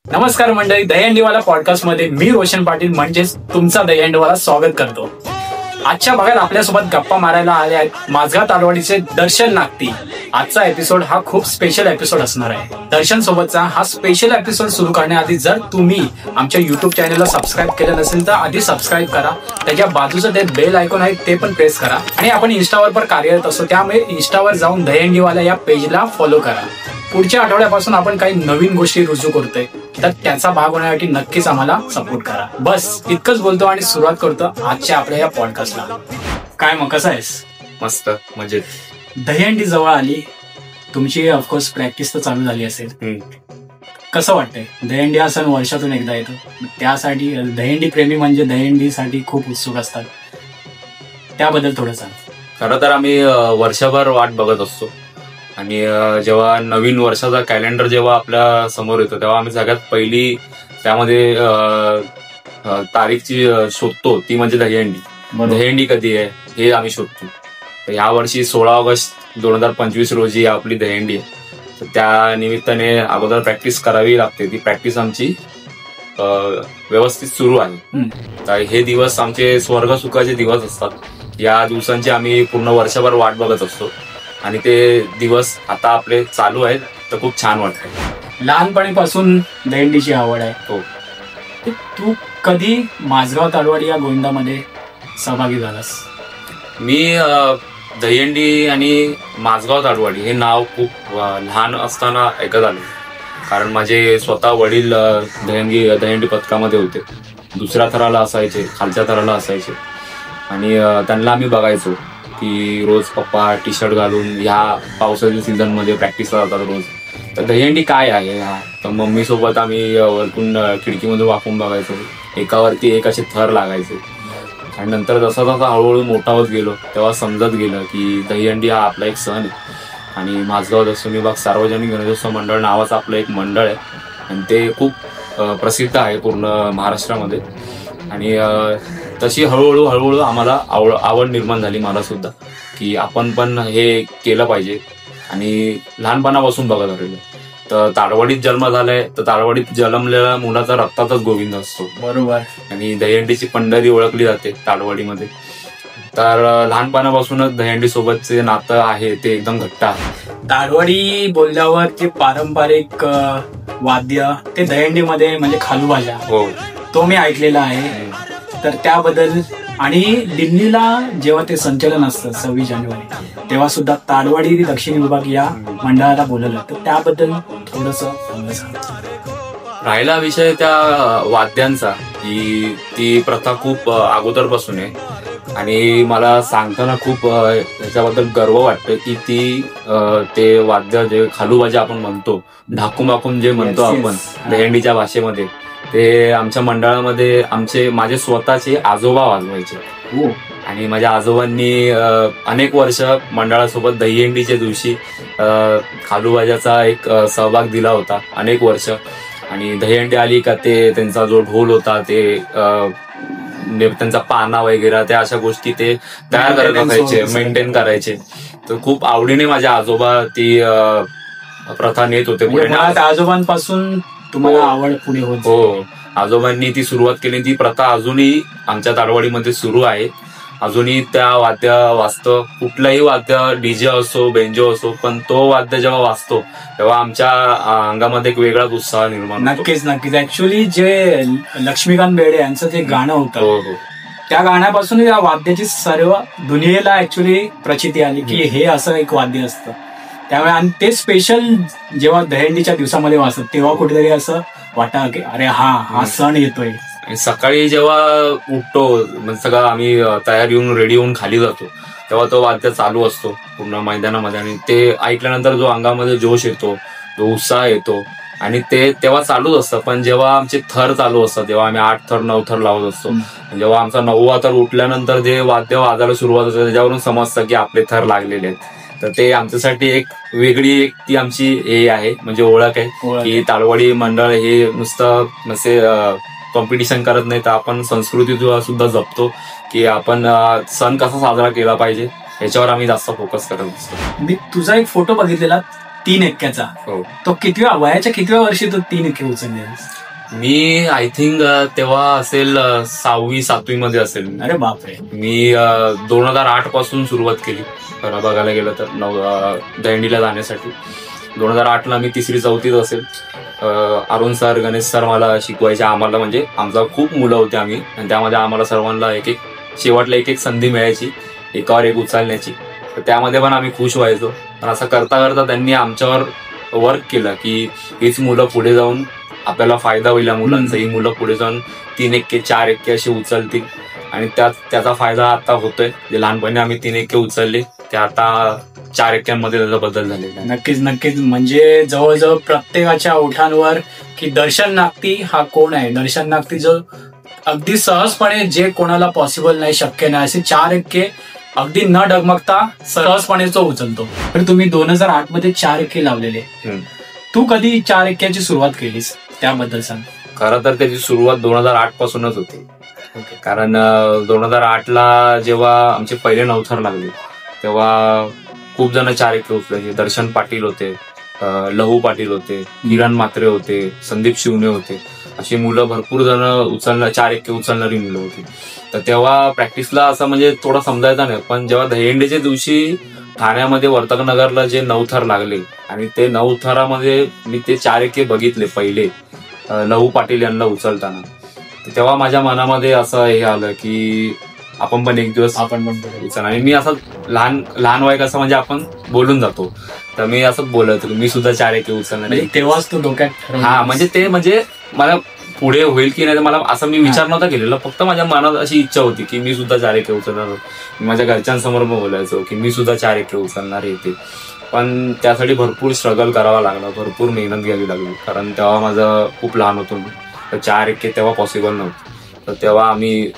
नमस्कार मंडळी, दहीहंडीवाला पॉडकास्ट मध्ये मी रोशन पाटील म्हणजेच तुमचा दहीहंडीवाला स्वागत करतो. आजच्या भागात आपल्यासोबत गप्पा मारायला आले आहेत माझगाव तालवाडीचे दर्शन नागती. आजचा एपिसोड हा खूप स्पेशल एपिसोड असणार आहे. दर्शन सोबतचा हा स्पेशल एपिसोड सुरू करण्याआधी जर तुम्ही आमच्या युट्यूब चॅनलला सबस्क्राईब केलं नसेल तर आधी सबस्क्राईब करा. त्याच्या बाजूचं ते बेल आयकॉन आहे ते पण प्रेस करा. आणि आपण इंस्टावर पण कार्यरत असतो, त्यामुळे इंस्टावर जाऊन दहीहंडीवाला या पेजला फॉलो करा. पुढच्या आठवड्यापासून आपण काही नवीन गोष्टी रुजू करतोय, तर त्याचा भाग होण्यासाठी नक्कीच आम्हाला सपोर्ट करा. बस इतकंच बोलतो आणि सुरुवात करतो आजच्या आपल्या या पॉडकास्टला. काय मग, कसं आहेस? मस्त, मजेत. दहीहंडी जवळ आली, तुमची ऑफकोर्स प्रॅक्टिस तर चालू झाली असेल. कसं वाटतंय? दहीहंडी हा सण वर्षातून एकदा येतो, त्यासाठी दहीहंडी प्रेमी म्हणजे दहीहंडीसाठी खूप उत्सुक असतात. त्याबद्दल थोडं सांग. खरं तर आम्ही वर्षभर वाट बघत असतो आणि जेव्हा नवीन वर्षाचा कॅलेंडर जेव्हा आपल्या समोर येतो तेव्हा आम्ही सगळ्यात पहिली त्यामध्ये तारीखची शोधतो, ती म्हणजे दहीहंडी. दहीहंडी कधी आहे हे आम्ही शोधतो. तर ह्या वर्षी 16 ऑगस्ट 2025 रोजी आपली दहीहंडी आहे. तर त्या निमित्ताने अगोदर प्रॅक्टिस करावी लागते. ती प्रॅक्टिस आमची व्यवस्थित सुरू आहे. तर हे दिवस आमचे स्वर्ग सुखाचे दिवस असतात. या दिवसांची आम्ही पूर्ण वर्षभर वाट बघत असतो आणि ते दिवस आता आपले चालू आहेत. तर खूप छान वाटतंय. लहानपणीपासून दहीहंडीची आवड आहे. हो. तू कधी माझगाव तालवाडी या गोविंदामध्ये सहभागी झालास? मी दहीहंडी आणि माझगाव तालवाडी हे नाव खूप लहान असताना ऐकत आलो, कारण माझे स्वतः वडील दहीहंडी पथकामध्ये होते. दुसऱ्या थराला असायचे, खालच्या थराला असायचे आणि त्यांना आम्ही बघायचो की रोज पप्पा टी शर्ट घालून ह्या पावसाच्या सीझनमध्ये प्रॅक्टिसला जातात रोज. तर दहीहंडी काय आहे हा, तर मम्मी सोबत आम्ही वरतून खिडकीमधून वाकून बघायचो. एकावरती एक असे थर लागायचे आणि नंतर जसा जसा हळूहळू मोठा होत गेलो तेव्हा समजत गेलं की दहीहंडी हा आपला एक सण आहे. आणि माझगाव दक्षिण विभाग सार्वजनिक गणेशोत्सव मंडळ नावाचं आपलं एक मंडळ आहे आणि ते खूप प्रसिद्ध आहे पूर्ण महाराष्ट्रामध्ये. आणि तशी हळूहळू आम्हाला आवड निर्माण झाली मला सुद्धा, की आपण पण हे केलं पाहिजे. आणि लहानपणापासून बघत आलेलो. तर ताडवाडीत जन्म झालाय, तर ताडवाडीत जन्मलेला मुलाचा रक्तातच गोविंद असतो. बरोबर. आणि दहीहंडीची पंढरी ओळखली जाते ताडवाडीमध्ये. तर लहानपणापासूनच दहीहंडी सोबतचे नातं आहे ते एकदम घट्ट आहे. ताडवाडी बोलल्यावर ते पारंपरिक वाद्य ते दहीहंडीमध्ये म्हणजे खालूबाजा. हो, तो मी ऐकलेला आहे. तर त्याबद्दल, आणि दिल्लीला जेव्हा ते संचलन असतं 26 जानेवारी तेव्हा सुद्धा ताडवाडी दक्षिण विभाग या मंडळाला बोलवलं, तर त्याबद्दल थोडस राहिला विषय त्या वाद्यांचा, की ती प्रथा खूप अगोदरपासून आहे आणि मला सांगताना खूप याच्याबद्दल गर्व वाटतं की ती ते वाद्य जे खालूबाजा आपण म्हणतो, ढाकूमाकून जे म्हणतो आपण दहीहंडीच्या भाषेमध्ये, ते आमच्या मंडळामध्ये माझे स्वतःचे आजोबा वाजवायचे. आणि माझ्या आजोबांनी अनेक वर्ष मंडळासोबत दहीहंडीच्या दिवशी खालूबाजाचा एक सहभाग दिला होता, अनेक वर्ष. आणि दहीहंडी आली का ते त्यांचा जो ढोल होता ते त्यांचा पाना वगैरे त्या अशा गोष्टी ते तयार करत असायचे, मेंटेन करायचे. तर खूप आवडीने माझ्या आजोबा ती प्रथा नेत होते पुढे. आजोबांपासून तुम्हाला आवड पुढे होत? हो, आजोबांनी ती सुरुवात केली. ती प्रथा अजूनही आमच्या ताडवाडीमध्ये सुरू आहे. अजूनही त्या वाद्य वाजतं, कुठलंही वाद्य, डीजे असो, बेंजो असो, पण तो वाद्य जेव्हा वाजतो तेव्हा आमच्या अंगामध्ये एक वेगळाच उत्साह निर्माण होतो. नक्कीच. ऍक्च्युअली जे लक्ष्मीकांत बेर्डे यांचं ते गाणं होतं, त्या गाण्यापासून या वाद्याची सर्व दुनियेला ऍक्च्युअली प्रचिती आली की हे असं एक वाद्य असतं. त्यामुळे आणि ते स्पेशल जेव्हा दहीहंडीच्या दिवसामध्ये वाजतात तेव्हा कुठेतरी असं वाटतं की अरे हा सण येतोय. सकाळी जेव्हा उठतो म्हणजे सगळं आम्ही तयार येऊन रेडी होऊन खाली जातो तेव्हा तो वाद्य चालू असतो पूर्ण मैदानामध्ये. आणि ते ऐकल्यानंतर जो अंगामध्ये जोश येतो, जो उत्साह येतो, आणि ते तेव्हा चालूच असतं. पण जेव्हा आमचे थर चालू असतात तेव्हा आम्ही 8 थर 9 थर लावत असतो. जेव्हा आमचा 9वा थर उठल्यानंतर जे वाद्य वाजायला सुरुवात होते त्याच्यावरून समजतं की आपले थर लागलेले आहेत. तर ते आमच्यासाठी एक वेगळी ती आमची हे आहे, म्हणजे ओळख आहे की ताडवाडी मंडळ हे नुसतं असे कॉम्पिटिशन करत नाही, तर आपण संस्कृती सुद्धा जपतो की आपण सण कसा साजरा केला पाहिजे याच्यावर आम्ही जास्त फोकस करत असतो. मी तुझा एक फोटो बघितलेला, 3 एक्क्याचा. हो. तो वयाच्या कितव्या वर्षी तो 3 एक्के उचलले? मी आय थिंक तेव्हा असेल 6वी-7वी मध्ये असेल. अरे बापरे. मी 2008 पासून सुरुवात केली खरं बघायला गेलं तर दहीहंडीला जाण्यासाठी. 2008ला मी 3री-4थीत असेल. अरुण सर, गणेश सर मला शिकवायचे. आम्हाला म्हणजे आमचा खूप मुलं होते आम्ही, आणि त्यामध्ये आम्हाला सर्वांना एक शेवटला एक संधी मिळायची एकावर एक उचलण्याची. तर त्यामध्ये पण आम्ही खुश व्हायचो. पण असं करता करता त्यांनी आमच्यावर वर्क केलं की हीच मुलं पुढे जाऊन आपल्याला फायदा होईल. मुलांचा ही मुलं पुढे जाऊन 3 एक्के 4 एक्के असे उचलतील, आणि त्याचा फायदा आता होतोय. जे लहानपणी आम्ही 3 एक्के उचलले ते आता 4 एक्क्यांमध्ये त्याचा बदल झालेला. नक्कीच. म्हणजे जवळजवळ प्रत्येकाच्या ओठांवर की दर्शन नागती हा कोण आहे. दर्शन नागती जो अगदी सहजपणे, जे कोणाला पॉसिबल नाही, शक्य नाही, असे 4 एक्के अगदी न डगमगता सहजपणे तो उचलतो. तर तुम्ही 2008 मध्ये 4 एक्के लावलेले. तू कधी 4 एक्क्याची सुरुवात केलीस त्याबद्दल सांग. खरं तर त्याची सुरुवात 2008 पासूनच होती. कारण 2008ला जेव्हा आमचे पहिले नवथर लागले तेव्हा खूप जण 4 एक्के उचलायचे. दर्शन पाटील होते, लहू पाटील होते, किरण म्हात्रे होते, संदीप शिवणे होते. अशी मुलं भरपूर जण 4 एक्के उचलणारी मुलं होती. तर तेव्हा प्रॅक्टिसला असं म्हणजे थोडं समजायचं नाही. पण जेव्हा दहीहंडीच्या दिवशी ठाण्यामध्ये वर्तकनगरला जे 9 थर लागले, आणि ते 9 थरामध्ये मी ते 4 एक्के बघितले पहिले लहू पाटील यांना उचलताना. तेव्हा माझ्या मनामध्ये असं हे आलं की आपण पण एक दिवस उचल. आणि मी असं लहान वय कसं म्हणजे आपण बोलून जातो, तर मी असं बोलत मी सुद्धा 4 एक्के उचलणार. तेव्हाच तू डोक्यात म्हणजे मला पुढे होईल की नाही मला असं मी विचार नव्हता केलेला. फक्त माझ्या मनात अशी इच्छा होती की मी सुद्धा 4 एक्के उचलणार. माझ्या घरच्यांसमोर मी बोलायचो की मी सुद्धा 4 एक्के उचलणार येते. पण त्यासाठी भरपूर स्ट्रगल करावा लागला, भरपूर मेहनत घ्यावी लागली. कारण तेव्हा माझं खूप लहान होतो मी, तर 4 एक्के तेव्हा पॉसिबल नव्हतं. तर तेव्हा आम्ही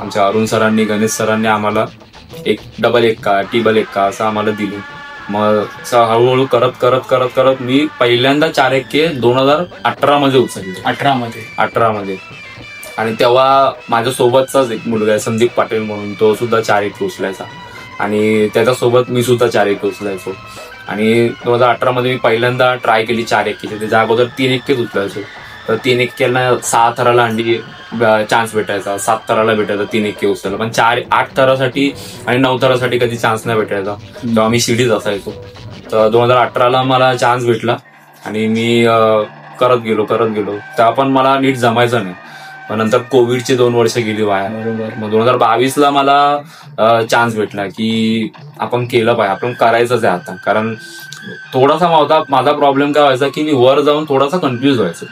आमच्या अरुण सरांनी, गणेश सरांनी आम्हाला एक डबल एक्का, टिबल एक्का असं आम्हाला दिलं. मग हळूहळू करत मी पहिल्यांदा 4 एक्के 2018 मध्ये उचलले. 18 मध्ये. आणि तेव्हा माझ्यासोबतचाच एक मुलगा आहे संदीप पाटील म्हणून, तो सुद्धा 4 एक्के उचलायचा, आणि त्याच्यासोबत मी सुद्धा 4 एक्के उचलायचो. आणि 2018 मध्ये मी पहिल्यांदा ट्राय केली 4 एक्केची. त्याच्या अगोदर 3 एक्केच उचलायचो. तर 3 एक्क्यांना 6 थराला चान्स भेटायचा, 7 थराला भेटायचा 3 एक्के उचलायला. पण 8 थरासाठी आणि 9 थरासाठी कधी चान्स नाही भेटायचा. तेव्हा मी शिडीच असायचो. तर 2018ला मला चान्स भेटला, आणि मी करत गेलो. तेव्हा पण मला नीट जमायचं नाही. मग नंतर कोविडचे 2 वर्ष गेली वाया. मग 2022ला मला चान्स भेटला की आपण केलं पाहिजे, आपण करायचंच आहे आता. कारण थोडासा माझा प्रॉब्लेम काय व्हायचा की मी वर जाऊन थोडासा कन्फ्युज व्हायचो.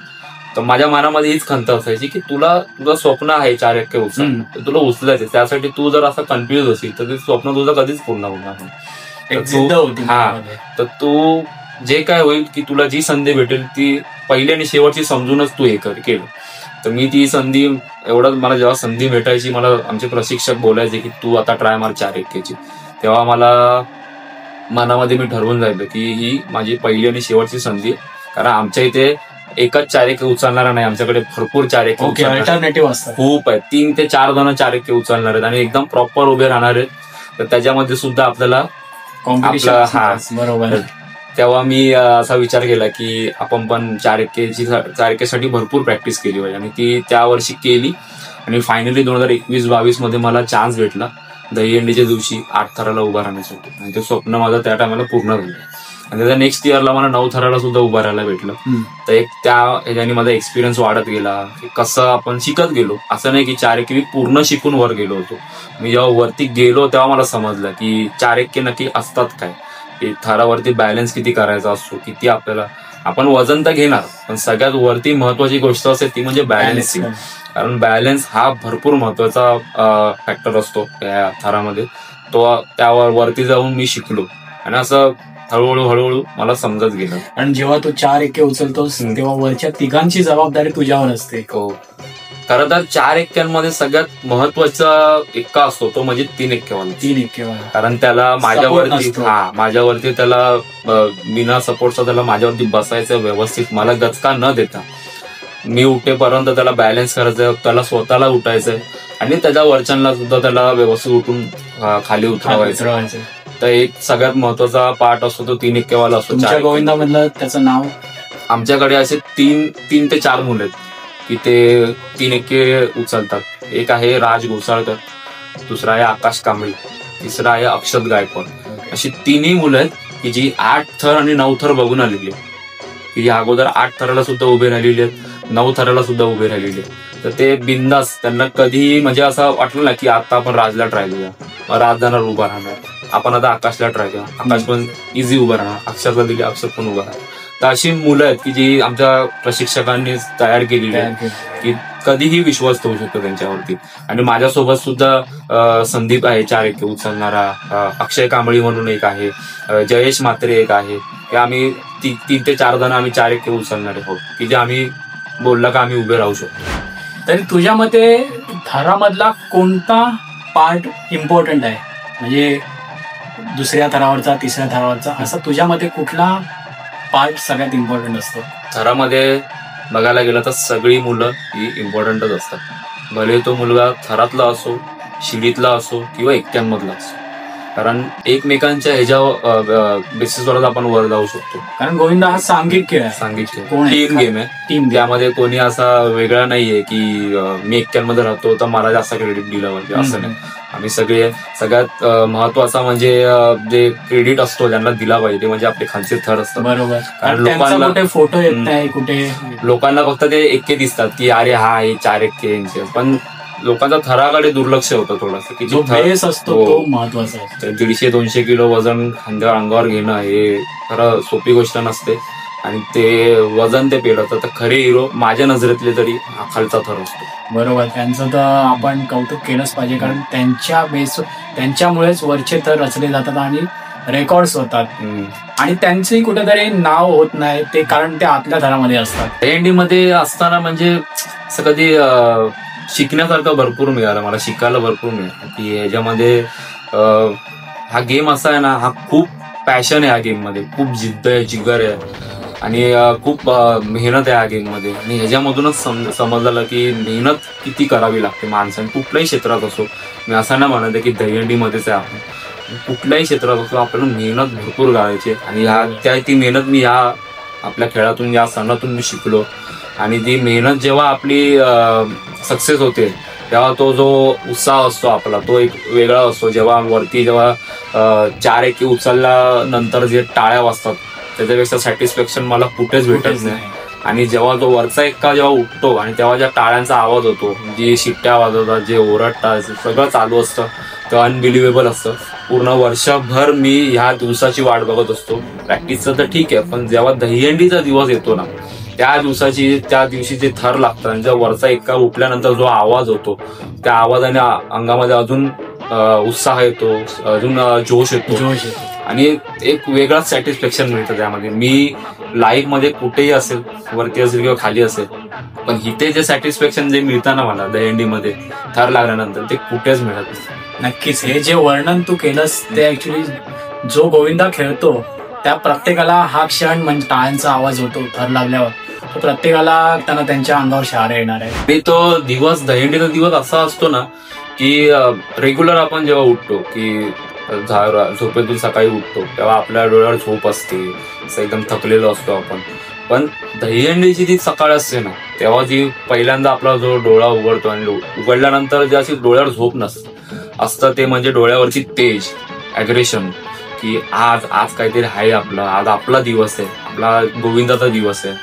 तर माझ्या मनामध्ये हीच खंत असायची की तुझं स्वप्न आहे 4 एक्के उचल, तुला उचलायचं. त्यासाठी तू जर असं कन्फ्युज असेल तर ते स्वप्न तुझं कधीच पूर्ण होणार नाही. तर तू जे काय होईल की तुला जी संधी भेटेल ती पहिली आणि शेवटची समजूनच तू हे केलं. तर मी ती संधी मला जेव्हा संधी भेटायची, मला आमचे प्रशिक्षक बोलायचे की तू आता ट्राय मार 4 एक्केची. तेव्हा मला मनामध्ये मी ठरवून जायचं की ही माझी पहिली आणि शेवटची संधी. कारण आमच्या इथे एकच 4 एक्के उचलणारा नाही, आमच्याकडे भरपूर 4 एक्के अल्टरनेटिव्ह असतात, खूप आहेत. 3 ते 4 जण 4 एक्के उचलणार आहेत आणि एकदम प्रॉपर उभे राहणार आहेत. तर त्याच्यामध्ये सुद्धा आपल्याला बरोबर. तेव्हा मी असा विचार केला की आपण पण 4 एक्केसाठी भरपूर प्रॅक्टिस केली पाहिजे, आणि ती त्या वर्षी केली. आणि फायनली 2021-22 मध्ये मला चान्स भेटला दहीहंडीच्या दिवशी 8 थराला उभा राहण्यासाठी. आणि ते स्वप्न माझं त्या टायमाला पूर्ण झालं. आणि त्याच्या नेक्स्ट इयरला मला 9 थराला सुद्धा उभा राहायला भेटलं. तर ह्याच्याने माझा एक्सपिरियन्स वाढत गेला की कसं आपण शिकत गेलो. असं नाही की 4 एक्के मी पूर्ण शिकून वर गेलो होतो. मी जेव्हा वरती गेलो तेव्हा मला समजलं की 4 एक्के नक्की असतात काय, की थरावरती बॅलन्स किती करायचा असतो, किती आपल्याला. आपण वजन तर घेणार, पण सगळ्यात वरती महत्वाची गोष्ट असते ती म्हणजे बॅलन्सिंग. कारण बॅलन्स हा भरपूर महत्वाचा फॅक्टर असतो त्या थरामध्ये. तो त्यावर वरती जाऊन मी शिकलो, आणि असं हळूहळू मला समजत गेलं. आणि जेव्हा तू 4 एक्के उचलतोस तेव्हा वरच्या तिघांची जबाबदारी तुझ्यावर असते. हो, खरं तर 4 एक्क्यांमध्ये सगळ्यात महत्वाचा एक्का असतो तो म्हणजे 3 एक्केवाला. कारण त्याला माझ्यावरती त्याला बिना सपोर्टचा त्याला माझ्यावरती बसायचं व्यवस्थित, मला गचका न देता. मी उठेपर्यंत त्याला बॅलन्स करायचं, त्याला स्वतःला उठायचंय, आणि त्याच्या वरच्यांना सुद्धा त्याला व्यवस्थित उठून खाली उतरवायचं. तर एक सगळ्यात महत्वाचा पार्ट असतो तो 3 एक्केवाला असतो. तुमच्या गोविंदामधलं त्याचं नाव? आमच्याकडे असे 3 ते 4 मुलं आहेत की ते 3 एक्के उचलतात. एक आहे राज घोसाळकर, दुसरा आहे आकाश कांबळे, तिसरा आहे अक्षत गायकवाड. अशी 3ही मुलं आहेत की जी 8 थर आणि 9 थर बघून आलेली आहे, की अगोदर 8 थराला सुद्धा उभे राहिलेली आहेत, 9 थराला सुद्धा उभे राहिलेले आहेत. तर ते बिंदास, त्यांना कधी म्हणजे असं वाटलं ना की आता आपण राजला ट्राय करूया, राज जाणार उभा राहणार, आपण आता आकाशला ट्राय करूया, आकाश पण इझी उभा राहणार, अक्षरला दिली अक्षर पण उभा राहणार. तर अशी मुलं आहेत की जी आमच्या प्रशिक्षकांनी तयार केलेली आहे की कधीही विश्वास ठेवू शकतो त्यांच्यावरती. आणि माझ्यासोबत सुद्धा संदीप आहे 4 एक्के उचलणारा, अक्षय कांबळी म्हणून एक आहे, जयेश म्हात्रे एक आहे, की आम्ही 3 ते 4 जण आम्ही 4 एक्के उचलणारे आहोत की जे आम्ही बोललं का आम्ही उभे राहू शकतो. तरी तुझ्या मते थरामधला कोणता पार्ट इम्पॉर्टंट आहे, म्हणजे दुसऱ्या थरावरचा, तिसऱ्या थरावरचा, असं तुझ्या मते कुठला पार्ट सगळ्यात इम्पॉर्टंट असतो? थरामध्ये बघायला गेलं तर सगळी मुलं ही इम्पॉर्टंटच असतात. भले तो मुलगा थरातला असो, शिडीतला असो किंवा एक्क्यांमधला असो, कारण एकमेकांच्या ह्याच्या बेसिसवरच आपण वर जाऊ शकतो. कारण गोविंदा हा सांघिक खेळ आहे, सांगितलं कोण आहे? टीम गेम आहे. टीम, त्यामध्ये कोणी असा वेगळा नाहीये की मी एक्क्यांमध्ये राहतो तर मला जास्त क्रेडिट दिलं पाहिजे, असं नाही. आम्ही सगळ्यात महत्वाचा म्हणजे जे क्रेडिट असतो ज्यांना दिला पाहिजे ते म्हणजे आपले खालचे थर असतात. बरोबर. कारण लोकांना कुठे फोटो येत नाही, कुठे लोकांना फक्त ते एक्के दिसतात की अरे हा हे 4 एक्के यांचे, पण लोकांचा थराकडे दुर्लक्ष होतं थोडंसं, की जो बेस असतो तो महत्वाचा असतो. 150-200 किलो वजन अंगावर घेणं हे खरं सोपी गोष्ट नसते, आणि ते वजन ते पेलवतात. तर खरे हिरो माझ्या नजरेतले तरी हा खालचा थर असतो. बरोबर. त्यांचं तर आपण कौतुक केलंच पाहिजे, कारण त्यांच्यामुळेच वरचे थर रचले जातात आणि रेकॉर्ड्स होतात, आणि त्यांचंही कुठेतरी नाव होत नाही ते, कारण ते आतल्या थरामध्ये असतात. दहीहंडीमध्ये असताना म्हणजे असं कधी शिकण्यासारखं भरपूर मिळालं, मला शिकायला भरपूर मिळालं की ह्याच्यामध्ये हा गेम असा आहे ना, हा खूप पॅशन आहे, ह्या गेम मध्ये खूप जिद्द आहे, जिगर आहे, आणि खूप मेहनत आहे ह्या गेम मध्ये. आणि ह्याच्यामधूनच समजलं की मेहनत किती करावी लागते माणसाने, कुठल्याही क्षेत्रात असो. मी असं नाही म्हणत की दहीहंडीमध्येच आहे, आपण कुठल्याही क्षेत्रात असो आपल्याला मेहनत भरपूर करायची. आणि ती मेहनत मी ह्या आपल्या खेळातून, या सणातून मी शिकलो. आणि ती मेहनत जेव्हा आपली सक्सेस होते तेव्हा तो जो उत्साह असतो आपला तो एक वेगळा असतो. जेव्हा 4 एक्के उचलल्यानंतर जे टाळ्या वाजतात त्याच्यापेक्षा सॅटिस्फॅक्शन मला कुठेच भेटत नाही. आणि जेव्हा तो वरचा एक्का जेव्हा उठतो आणि तेव्हा ज्या टाळ्यांचा आवाज होतो, जे शिट्ट्या वाजवतात, जे ओरडतात, सगळं चालू असतं, ते अनबिलिव्हेबल असतं. पूर्ण वर्षभर मी ह्या दिवसाची वाट बघत असतो. प्रॅक्टिसचं तर ठीक आहे, पण जेव्हा दहीहंडीचा दिवस येतो ना, त्या दिवशी जे थर लागतात आणि जेव्हा वरचा एक्का उठल्यानंतर जो आवाज होतो, त्या आवाजाने अंगामध्ये अजून उत्साह येतो, अजून जोश येतो, आणि एक वेगळाच सॅटिस्फॅक्शन मिळतं त्यामध्ये. मी लाईव्ह मध्ये कुठेही असेल, वरती असेल किंवा खाली असेल, पण इथे जे सॅटिस्फॅक्शन जे मिळतं ना मला दहीहंडीमध्ये थर लागल्यानंतर, ते कुठेच मिळत नाही. नक्कीच. हे जे वर्णन तू केलंस ते ऍक्च्युली जो गोविंदा खेळतो त्या प्रत्येकाला हा क्षण, म्हणजे टाळ्यांचा आवाज होतो थर लागल्यावर, तो प्रत्येकाला त्यांच्या अंगावर शहारे येणार आहे. आणि तो दिवस, दहीहंडीचा दिवस असा असतो ना की रेग्युलर आपण जेव्हा उठतो की झोपेतून सकाळी उठतो तेव्हा आपल्या डोळ्यावर झोप असते, असं एकदम थकलेलो असतो आपण. पण दहीहंडीची जी सकाळ असते ना, तेव्हा जी पहिल्यांदा आपला जो डोळा उघडतो आणि उघडल्यानंतर जे अशी डोळ्यावर झोप असतं ते म्हणजे डोळ्यावरची तेज, ॲग्रेशन, की आज काहीतरी आहे आपलं, आज आपला दिवस आहे, आपला गोविंदाचा दिवस आहे.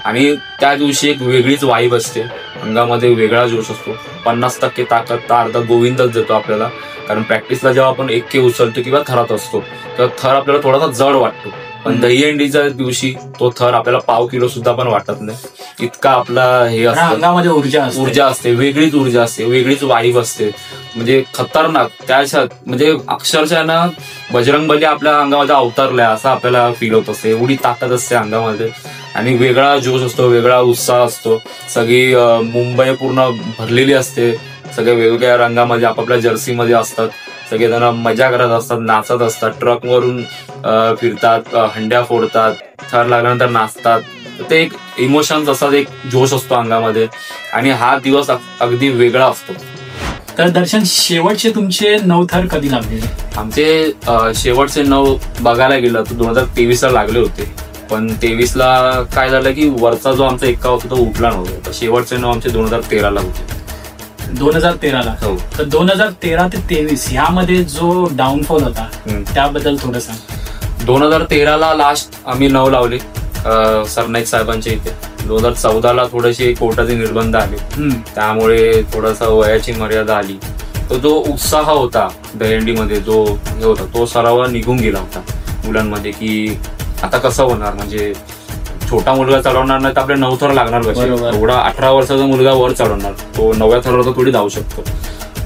आणि त्या दिवशी एक वेगळीच वाईब असते, अंगामध्ये वेगळा जोश असतो. 50% ताकद तर अर्धा गोविंदच देतो आपल्याला. कारण प्रॅक्टिसला जेव्हा आपण एक्के उचलतो किंवा थरात असतो तेव्हा थर आपल्याला थोडासा जड वाटतो, पण दहीहंडीच्या दिवशी तो थर आपल्याला पाव किलो सुद्धा पण वाटत नाही, इतका आपला हे असतं, अंगामध्ये ऊर्जा असते, वेगळीच ऊर्जा असते, वेगळीच वाईब असते, म्हणजे खतरनाक. त्याच्यात म्हणजे अक्षरशः ना बजरंगबली आपल्या अंगामध्ये अवतरलाय असं आपल्याला फील होत असते, एवढी ताकद असते अंगामध्ये. आणि वेगळा जोश असतो, वेगळा उत्साह असतो. सगळी मुंबई पूर्ण भरलेली असते, सगळे वेगवेगळ्या रंगामध्ये आपापल्या जर्सीमध्ये असतात, सगळेजण मजा करत असतात, नाचत असतात, ट्रकवरून फिरतात, हंड्या फोडतात, थर लागल्यानंतर नाचतात. ते एक इमोशन्स असतात, एक जोश असतो अंगामध्ये, आणि हा दिवस अगदी वेगळा असतो. तर दर्शन, शेवटचे तुमचे 9 थर कधी लागले? आमचे शेवटचे 9 बघायला गेलं तर 2023ला लागले होते. पण 23ला काय झालं की वरचा जो आमचा एक्का होता तो उठला नव्हता. तर शेवटचे 9 आमचे 2013ला होते. 2013ला? हो. तर 2013 ते 23 ह्यामध्ये जो डाऊनफॉल होता त्याबद्दल थोडं सांग. 2013ला लास्ट आम्ही 9 लावले सरनाईक साहेबांच्या इथे. 2014ला थोडेसे कोर्टाचे निर्बंध आले, त्यामुळे थोडासा वयाची मर्यादा आली. तो जो उत्साह होता दहीहंडीमध्ये जो हे होता तो सर्व निघून गेला होता मुलांमध्ये, की आता कसं होणार, म्हणजे छोटा मुलगा चालवणार नाही तर आपल्या 9 थर लागणार कसे. एवढा 18 वर्षाचा मुलगा वर चालवणार, तो 9व्या थरावर तर थोडी धावू शकतो.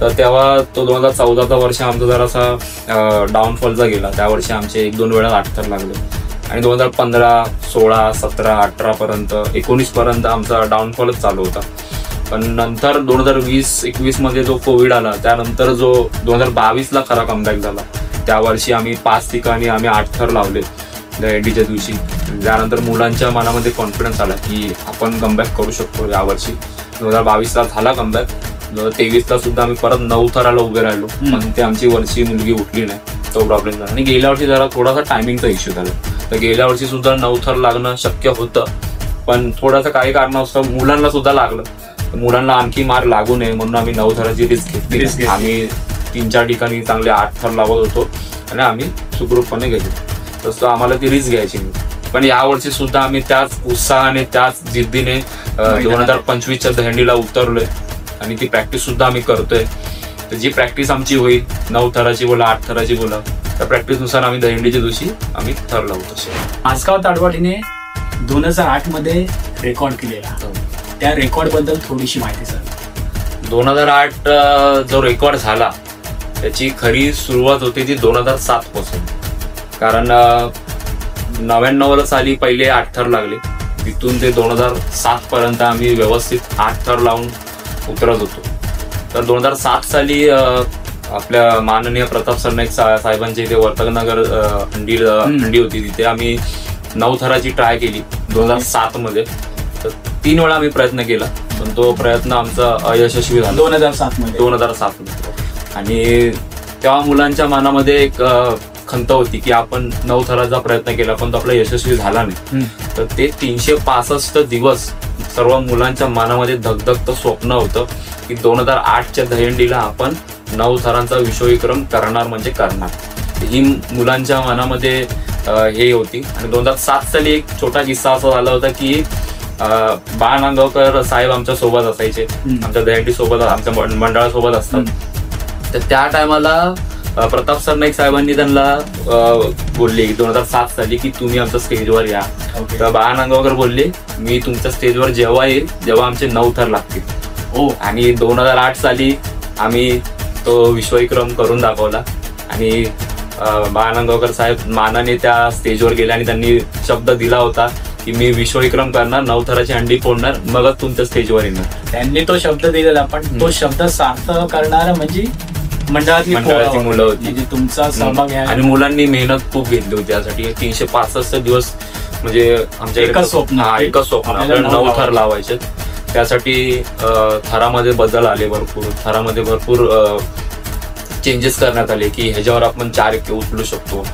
तर तेव्हा तो 2014चा वर्ष आमचा जरासा डाऊनफॉलचा गेला. त्या वर्षी आमचे 1-2 वेळा 8 थर लागले. आणि 2015, 16, 17, 18 पर्यंत 19 पर्यंत आमचा डाऊनफॉलच चालू होता. पण नंतर 2020-21 मध्ये जो कोविड आला, त्यानंतर जो 2022ला खरा कमबॅक झाला, त्या वर्षी आम्ही 5 ठिकाणी आम्ही 8 थर लावले दहीहंडीच्या दिवशी. त्यानंतर मुलांच्या मनामध्ये कॉन्फिडन्स आला की आपण कमबॅक करू शकतो यावर्षी. 2022ला झाला कमबॅक. 2023ला सुद्धा आम्ही परत 9 थराला उभे राहिलो, पण ते आमची वरची मुलगी उठली नाही, तो प्रॉब्लेम झाला. आणि गेल्या वर्षी जरा थोडासा टायमिंगचा इश्यू झाला. तर गेल्या वर्षी सुद्धा 9 थर लागणं शक्य होतं, पण थोडासा काही कारणास्तव मुलांना सुद्धा लागलं. मुलांना आणखी मार लागू नये म्हणून आम्ही 9 थराची रिस्क घेतली. आम्ही 3-4 ठिकाणी चांगले 8 थर लावत होतो आणि आम्ही सुखरूपपणे गेलो. तसं आम्हाला ती रिस्क घ्यायची नाही. पण यावर्षी सुद्धा आम्ही त्याच उत्साहाने त्याच जिद्दीने 2025च्या दहीहंडीला उतरलोय आणि ती प्रॅक्टिस सुद्धा आम्ही करतोय. तर जी प्रॅक्टिस आमची होईल 9 थराची बोला 8 थराची बोला, त्या प्रॅक्टिसनुसार आम्ही दहीहंडीच्या दिवशी आम्ही थर लावतो. माजगाव ताडवाडीने 2008 मध्ये रेकॉर्ड केलेला, त्या रेकॉर्ड बद्दल थोडीशी माहिती सांग. 2008 जो रेकॉर्ड झाला त्याची खरी सुरुवात होती ती 2007 पासून. कारण 99 साली पहिले 8 थर लागले, तिथून ते 2007 पर्यंत आम्ही व्यवस्थित 8 थर लावून उतरत होतो. तर 2007 साली आपल्या माननीय प्रताप सरनाईक साहेबांच्या इथे वर्तकनगर हंडी होती, तिथे आम्ही 9 थराची ट्राय केली 2007 मध्ये. तर 3 वेळा आम्ही प्रयत्न केला, पण तो प्रयत्न आमचा अयशस्वी झाला 2007 मध्ये. आणि तेव्हा मुलांच्या मनामध्ये एक खंत होती की आपण 9 थराचा प्रयत्न केला पण तो आपला यशस्वी झाला नाही. तर ते 365 दिवस सर्व मुलांच्या मनामध्ये धगधगतं स्वप्न होतं की 2008च्या दहीहंडीला आपण 9 थरांचा विश्वविक्रम करणार म्हणजे करणार. ही मुलांच्या मनामध्ये हे होती. आणि 2007 साली एक छोटा किस्सा असा झाला होता की बाळ नांदगावकर साहेब आमच्या सोबत असायचे, आमच्या दहीहंडी सोबत, आमच्या मंडळासोबत असतात. तर त्या टायमाला प्रताप सरनाईक साहेबांनी त्यांना बोलले 2007 साली की तुम्ही आमच्या स्टेजवर या. तर बाळा नांदगावकर बोलले मी तुमच्या स्टेजवर जेव्हा येईल जेव्हा आमचे 9 थर लागतील. आणि 2008 साली आम्ही तो विश्वविक्रम करून दाखवला. आणि बाळा नांदगावकर साहेब मानाने त्या स्टेजवर गेले आणि त्यांनी शब्द दिला होता की मी विश्वविक्रम करणार, 9 थराची हंडी फोडणार, मगच तुमच्या स्टेजवर येणार. त्यांनी तो शब्द दिलेला, पण तो शब्द सार्थ करणारा म्हणजे मंडळाची मुलं होती, म्हणजे तुमचा सहभाग आहे. आणि मुलांनी मेहनत खूप घेतली होती त्यासाठी. 365 दिवस म्हणजे आमच्या एकच स्वप्न आपल्याला 9 थर लावायचे. त्यासाठी थरामध्ये बदल आले, थरामध्ये भरपूर चेंजेस करण्यात आले की ह्याच्यावर आपण 4 एके उचलू शकतो.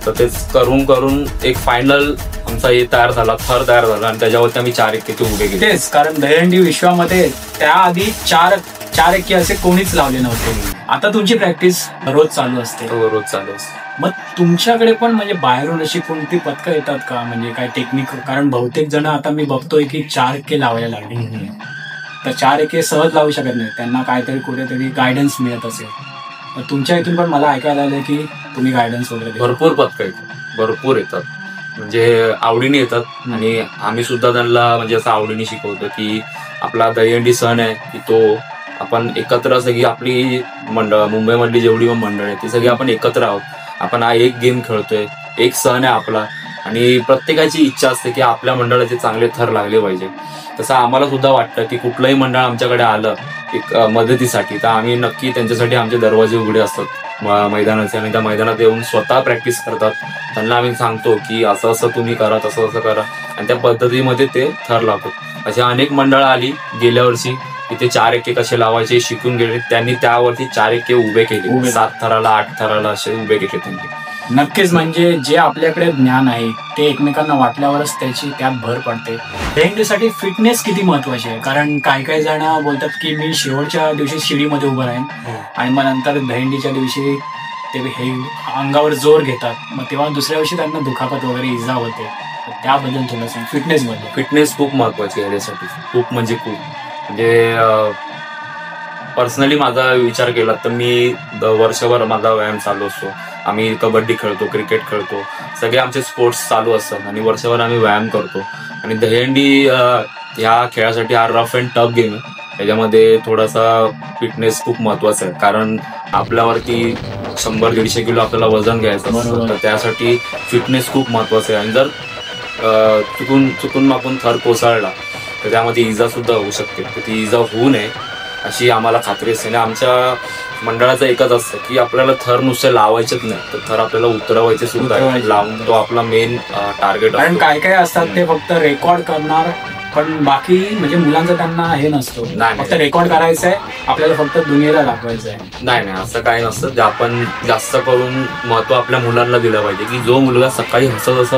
तर तेच करून करून एक फायनल आमचा हे तयार झाला, थर तयार झाला आणि त्याच्यावरती आम्ही 4 एके उभे केले. तेच कारण दहीहंडी विश्वामध्ये त्याआधी 4 एके असे कोणीच लावले नव्हते. आता तुमची प्रॅक्टिस रोज चालू असते? रोज चालू असते. मग तुमच्याकडे पण म्हणजे बाहेरून अशी कोणती पथकं येतात का, म्हणजे काय टेक्निक? कारण बहुतेक जण आता मी बघतोय की 4 एके लावायला लागले, तर 4 एके सहज लावू शकत नाही, त्यांना काहीतरी कुठेतरी गायडन्स मिळत असेल. तुमच्या इथून पण मला ऐकायला आलं की तुम्ही गायडन्स वगैरे भरपूर पथकं येतात, भरपूर येतात, म्हणजे आवडीने येतात. आणि आम्ही सुद्धा त्यांना म्हणजे असं आवडीने शिकवतो की आपला दहीहंडी सण आहे की तो आपण एकत्र सगळी आपली मंडळ, मुंबईमधली जेवढी मंडळ आहे ती सगळी आपण एकत्र आहोत. आपण हा एक गेम खेळतोय, एक सण आहे आपला, आणि प्रत्येकाची इच्छा असते की आपल्या मंडळाचे चांगले थर लागले पाहिजे. तसं आम्हाला सुद्धा वाटतं की कुठलंही मंडळ आमच्याकडे आलं एक मदतीसाठी तर आम्ही नक्की त्यांच्यासाठी आमचे दरवाजे उघडे असतात मैदानाचे. आणि त्या मैदानात येऊन स्वतः प्रॅक्टिस करतात. त्यांना आम्ही सांगतो की असं असं तुम्ही करा, तसं असं करा, आणि त्या पद्धतीमध्ये ते थर लावतात. अशी अनेक मंडळं आली गेल्या वर्षी की ते 4 एके कसे लावायचे शिकून गेले. त्यांनी त्यावरती 4 एके उभे केले, 7 थराला 8 थराला असे उभे केले त्यांनी. नक्कीच, म्हणजे जे आपल्याकडे ज्ञान आहे ते एकमेकांना वाटल्यावरच त्याची त्यात भर पडते. दहीहंडीसाठी फिटनेस किती महत्वाची आहे? कारण काही जण बोलतात की मी शेवटच्या दिवशी शिडीमध्ये उभं राहीन आणि मग नंतर दहीहंडीच्या दिवशी ते हे अंगावर जोर घेतात, मग तेव्हा दुसऱ्या दिवशी त्यांना दुखापत वगैरे इजा होते. त्याबद्दल थोडं सांग. फिटनेस खूप महत्वाची आहे याच्यासाठी, खूप म्हणजे खूप. म्हणजे पर्सनली माझा विचार केला तर मी वर्षभर माझा व्यायाम चालू असतो. आम्ही कबड्डी खेळतो, क्रिकेट खेळतो, सगळे आमचे स्पोर्ट्स चालू असतात आणि वर्षभर आम्ही व्यायाम करतो. आणि दहीहंडी ह्या खेळासाठी हा रफ अँड टफ गेम आहे. त्याच्यामध्ये थोडासा फिटनेस खूप महत्वाचा आहे, कारण आपल्यावरती 100-150 किलो आपल्याला वजन घ्यायचं असतं, तर त्यासाठी फिटनेस खूप महत्वाचं आहे. आणि जर चुकून मागून थर कोसळला तर त्यामध्ये इजा सुद्धा होऊ शकते. तर ती इजा होऊ नये अशी आम्हाला खात्री असते. आणि आमच्या मंडळाचं एकच असतं की आपल्याला थर नुसते लावायचेच नाही, तर थर आपल्याला उतरवायचे सुद्धा लावून तो आपला मेन टार्गेट. कारण काय असतात ते फक्त रेकॉर्ड करणार, पण बाकी म्हणजे मुलांचं त्यांना हे नसतो, फक्त रेकॉर्ड करायचं आहे, आपल्याला फक्त दुनियेला दाखवायचं आहे. नाही, असं काही नसतं. जे आपण जास्त करून महत्व आपल्या मुलांना दिलं पाहिजे की जो मुलगा सकाळी हसत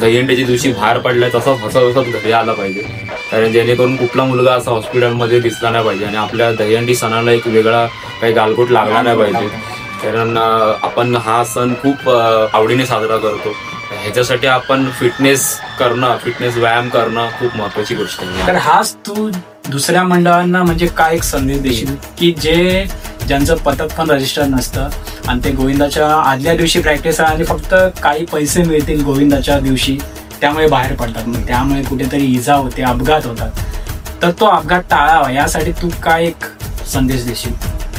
दहीहंडीच्या दिवशी बाहेर पडलाय तसाच हसत घरी आला पाहिजे. कारण जेणेकरून कुठला मुलगा असा हॉस्पिटलमध्ये दिसला नाही पाहिजे आणि आपल्या दहीहंडी सणाला एक वेगळा काही गालबोट लागला नाही पाहिजे. कारण आपण हा सण खूप आवडीने साजरा करतो. ह्याच्यासाठी आपण फिटनेस व्यायाम करणं खूप महत्वाची गोष्ट आहे. तर हाच तू दुसऱ्या मंडळांना म्हणजे काय एक संदेश देशील की ज्यांचं पथक पण रजिस्टर नसतं आणि ते गोविंदाच्या आदल्या दिवशी प्रॅक्टिस आणि फक्त काही पैसे मिळतील गोविंदाच्या दिवशी त्यामुळे बाहेर पडतात, मग त्यामुळे कुठेतरी इजा होते, अपघात होतात, तर तो अपघात टाळावा यासाठी तू काय एक संदेश देशील?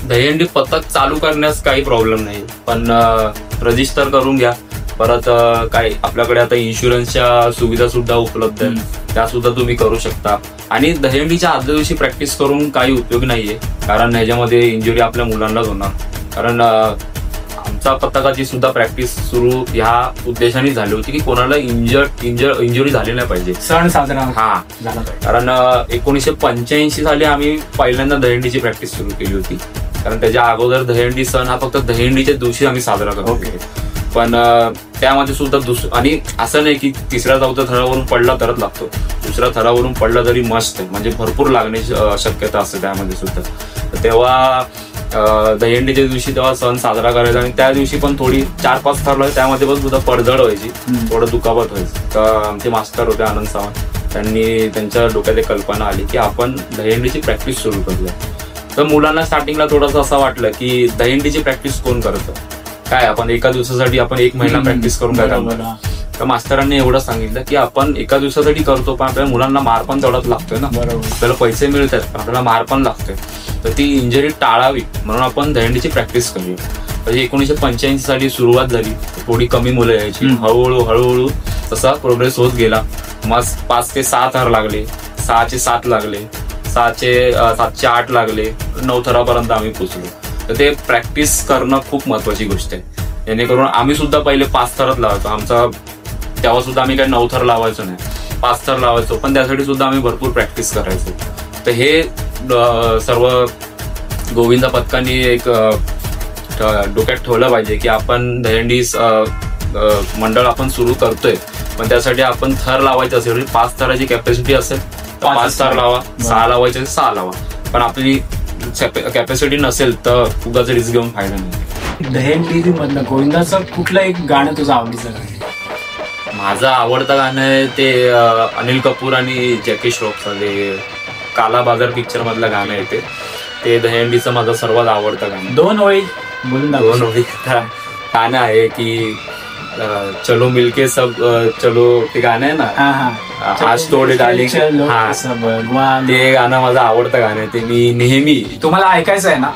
दहीहंडी पथक चालू करण्यास काही प्रॉब्लेम नाही, पण रजिस्टर करून घ्या. परत काय आपल्याकडे आता इन्शुरन्सच्या सुविधा सुद्धा उपलब्ध आहेत, त्या सुद्धा तुम्ही करू शकता. आणि दहीहंडीच्या आदल्या दिवशी प्रॅक्टिस करून काही उपयोग नाहीये, कारण ह्याच्यामध्ये इंजुरी आपल्या मुलांनाच होणार. कारण आमच्या पथकाची सुद्धा प्रॅक्टिस सुरू ह्या उद्देशाने झाली होती की कोणाला इंजुरी झाली नाही पाहिजे, सण साजरा झाला पाहिजे. कारण 1985 साली आम्ही पहिल्यांदा दहीहंडीची प्रॅक्टिस सुरू केली होती. कारण त्याच्या अगोदर दहीहंडी सण हा फक्त दहीहंडीच्या दिवशी आम्ही साजरा करतो. पण त्यामध्ये सुद्धा आणि असं नाही की 3ऱ्या-4थ्या थरावरून पडला तरच लागतो, 2ऱ्या थरावरून पडला तरी मस्त आहे, म्हणजे भरपूर लागण्याची शक्यता असते त्यामध्ये सुद्धा. तेव्हा दहीहंडीच्या दिवशी तेव्हा सण साजरा करायचा आणि त्या दिवशी पण थोडी 4-5 थर लावायचे, त्यामध्ये पण सुद्धा पडझड व्हायची, थोडं दुखापत व्हायची. तर आमचे मास्टर होते आनंद सावंत, त्यांनी त्यांच्या डोक्यात एक कल्पना आली की आपण दहीहंडीची प्रॅक्टिस सुरू करूया. तर मुलांना स्टार्टिंगला थोडंसं असं वाटलं की दहीहंडीची प्रॅक्टिस कोण करतं, काय आपण एका दिवसासाठी आपण 1 महिना प्रॅक्टिस करून काय करणार. तर मास्तरांनी एवढं सांगितलं की आपण एका दिवसासाठी करतो, पण आपल्या मुलांना मार पण तेवढाच लागतोय ना, आपल्याला पैसे मिळतात पण आपल्याला मार पण लागतोय. तर ती इंजरी टाळावी म्हणून आपण दहीहंडीची प्रॅक्टिस करूया. म्हणजे 1985 साली सुरुवात झाली, थोडी कमी मुलं यायची, हळूहळू तसा प्रोग्रेस होत गेला. मग 5 ते 6 थर लागले, 6 चे 7 लागले, 7 चे 8 लागले, 9 थरापर्यंत आम्ही पोचलो. तर ते प्रॅक्टिस करणं खूप महत्वाची गोष्ट आहे. जेणेकरून आम्ही सुद्धा पहिले 5 थरच लावायचो. आमचा तेव्हा सुद्धा आम्ही काही 9 थर लावायचो नाही, 5 थर लावायचो, पण त्यासाठी सुद्धा आम्ही भरपूर प्रॅक्टिस करायचो. तर हे सर्व गोविंदा पथकांनी एक डोक्यात ठेवलं पाहिजे की आपण दहीहंडी मंडळ आपण सुरू करतोय, पण त्यासाठी आपण थर लावायचे असेल 5 थराची कॅपॅसिटी असेल तर 5 थर लावा, 6 लावायचे 6 लावा, पण आपली कॅपॅसिटी नसेल तर उगाच रिस्क घेऊन फायदा नाही. दहीहंडी मधलं गोविंदाचं कुठलं एक गाणं तुझं आवडीचं आहे? माझं आवडतं गाणं आहे ते अनिल कपूर आणि जॅकी श्रॉफचं ते काला बाजार पिक्चर मधलं गाणं आहे. ते दहीहंडीचं माझं सर्वात आवडतं गाणं. 2 ओळी बोलून 2 ओळी गाणं आहे की चलो मिलके सब चलो, ते गाणं आहे ना, आज तोडे डार्लिंग, ते गाणं माझं आवडतं गाणं आहे. ते मी नेहमी, तुम्हाला ऐकायचं आहे ना,